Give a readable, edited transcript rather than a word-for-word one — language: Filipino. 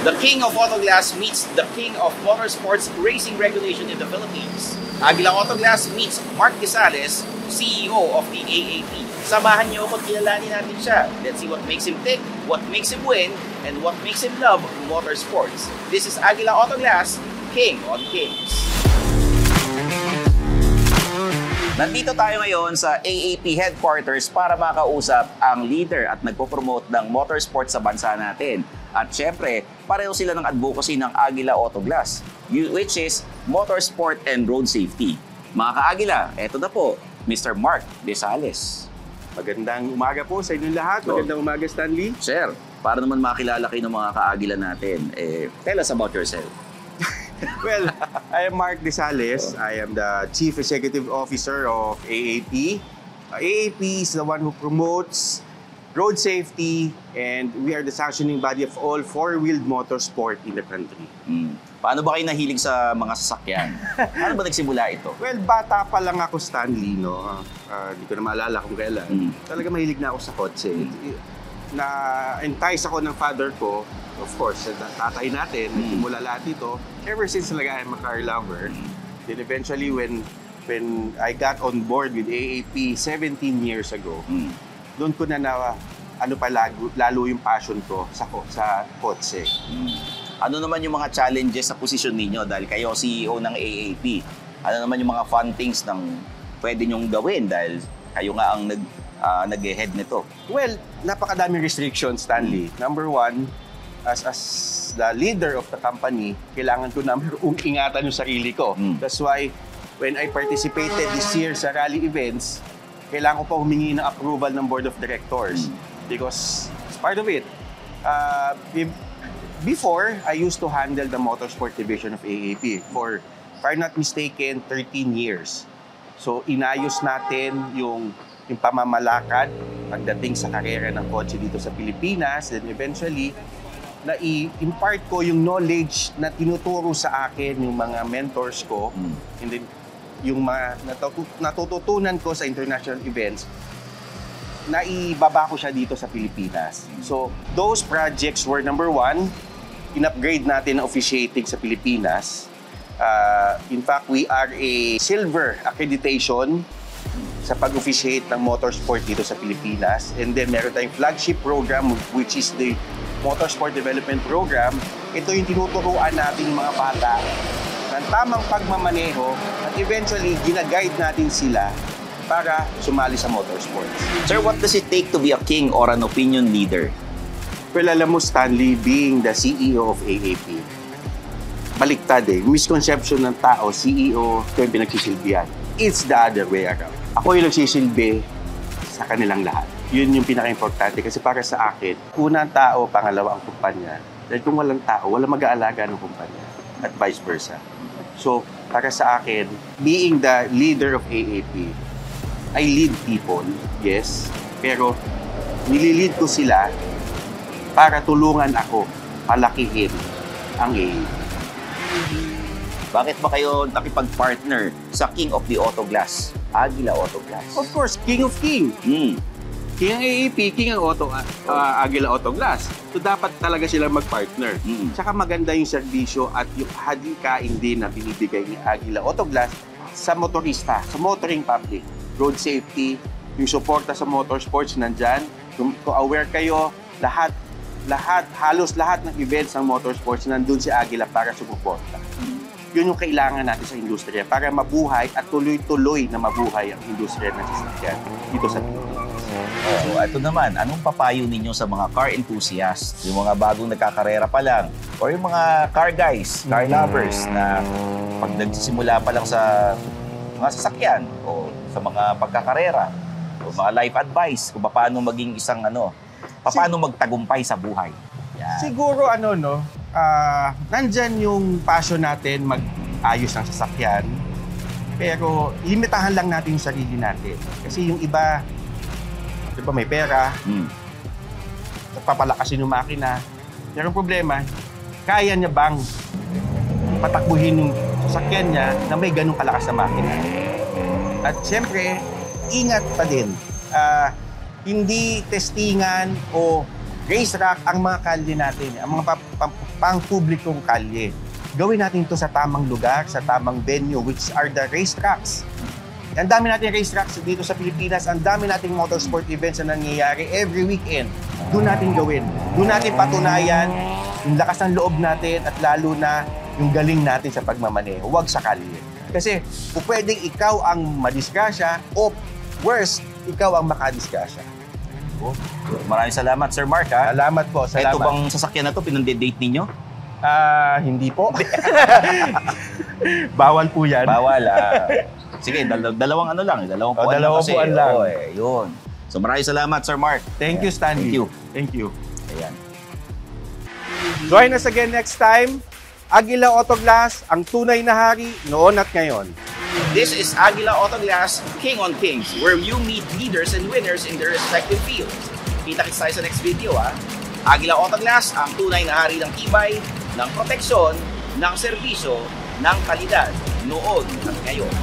The king of Autoglass meets the king of motorsports racing regulation in the Philippines. Aguila Autoglass meets Mark Gisales, CEO of the AAP. Samahan niyo ako at kilalanin natin siya. Let's see what makes him tick, what makes him win, and what makes him love motorsports. This is Aguila Autoglass, King on Kings. Nandito tayo ngayon sa AAP headquarters para makausap ang leader at nagpo-promote ng motorsports sa bansa natin. At syempre, pareho sila ng advocacy ng Aguila Autoglass, which is motorsport and road safety. Mga ka-Aguila, eto na po, Mr. Mark Gisales. Magandang umaga po sa inyong lahat. Magandang umaga, Stanley. Sir, para naman makilala kayo ng mga ka-Aguila natin, tell us about yourself. Well, I am Mark Gisales. I am the Chief Executive Officer of AAP. AAP is the one who promotes road safety, and we are the sanctioning body of all four-wheeled motorsport in the country. Paano ba kayo nahilig sa mga sasakyan? Paano ba nagsimula ito? Well, bata pa lang ako, Stanley, no? Di ko na maalala kung kailan. Talaga mahilig na ako sa kotse. Na-entice ako ng father ko, of course, tatay natin, nagsimula lahat ito. Ever since talaga I'm a car lover. Then eventually, when I got on board with AAP 17 years ago, doon ko na lalo yung passion ko sa kotse. Ano naman yung mga challenges sa posisyon ninyo dahil kayo CEO ng AAP? Ano naman yung mga fun things ng pwede nyong gawin dahil kayo nga ang nag-head nito? Well, napakadaming restrictions, Stanley. Number one, as the leader of the company, kailangan ko ingatan yung sarili ko. That's why when I participated this year sa rally events, kailangan ko pa humingi ng approval ng board of directors because it's part of it. Before, I used to handle the motorsport division of AAP for, if I'm not mistaken, 13 years. So, inayos natin yung pamamalakad pagdating sa karera ng kotse dito sa Pilipinas. Then eventually, na-impart ko yung knowledge na tinuturo sa akin yung mga mentors ko. And then, yung mga natututunan ko sa international events, naibaba ko siya dito sa Pilipinas. So, those projects were number one, in-upgrade natin ang officiating sa Pilipinas. In fact, we are a silver accreditation sa pag-officiate ng motorsport dito sa Pilipinas. And then, meron tayong flagship program, which is the Motorsport Development Program. Ito yung tinuturuan natin yung mga bata ng tamang pagmamaneho at eventually, ginaguide natin sila para sumali sa motorsports. Sir, what does it take to be a king or an opinion leader? Well, alam mo, Stanley, being the CEO of AAP, baliktad misconception ng tao, CEO, ito yung pinagsisilbihan. It's the other way around. Ako yung nagsisilbi sa kanilang lahat. Yun yung pinaka-importante kasi para sa akin, unang tao, pangalawa ang kumpanya. Dahil kung walang tao, walang mag-aalaga ng kumpanya at vice versa. So, para sa akin, being the leader of AAP, I lead people, yes, pero nililid ko sila para tulungan ako palakihin ang AAP. Bakit ba kayo nakipag-partner sa King of the Autoglass, Aguila Autoglass? Of course, King of King. King ang AAP, King ang Aguila Autoglass. So dapat talaga sila mag-partner. Tsaka maganda yung serbisyo at yung hadikain din na binibigay ni Aguila Autoglass sa motorista, sa motoring public. Road safety, yung suporta sa motorsports nandyan. Kung aware kayo, halos lahat ng events ng motorsports nandun si Aguila para sumuporta. Yun yung kailangan natin sa industriya para mabuhay at tuloy-tuloy na mabuhay ang industriya ng sasakyan dito sa Pilipinas. So, ito naman, anong papayo ninyo sa mga car enthusiasts, yung mga bagong nagkakarera pa lang, or yung mga car guys, car lovers na pag nagsisimula pa lang sa mga sasakyan o sa mga pagkakarera, o mga life advice kung paano maging isang paano magtagumpay sa buhay? Yan. Siguro nandyan yung passion natin mag-ayos ng sasakyan, pero limitahan lang natin yung sarili natin. Kasi yung iba, di ba may pera, papalakasin yung makina, pero ang problema, kaya niya bang patakbuhin yung sasakyan niya na may ganong kalakas na makina? At siyempre, ingat pa din. Hindi testingan o racetrack ang mga kalye natin. Ang mga pang-publikong kalye. Gawin natin ito sa tamang lugar, sa tamang venue, which are the racetracks. Ang dami natin racetracks dito sa Pilipinas, ang dami nating motorsport events na nangyayari every weekend. Doon natin gawin. Doon natin patunayan yung lakas ng loob natin at lalo na yung galing natin sa pagmamaneho. Huwag sa kalye. Kasi kung pwedeng ikaw ang madisgrasya o worse, ikaw ang makadisgrasya. Maraming salamat, Sir Mark, ha? Salamat po. Salamat. Ito bang sasakyan na to, pinande-date ninyo? Hindi po. Bawal po yan. Bawal, Sige, dalawang ano lang, dalawang puan dalawang kasi. puan lang. Yun. So maraming salamat, Sir Mark. Thank you, Stanley. Thank you. Thank you. Ayan. Join us again next time. Aguila Autoglass, ang tunay na hari noon at ngayon. This is Aguila Autoglass, King on Kings, where you meet leaders and winners in their respective fields. Kita-kits tayo sa next video, Aguila Autoglass, ang tunay na hari ng tibay, ng proteksyon, ng serbisyo, ng kalidad, noon at ngayon.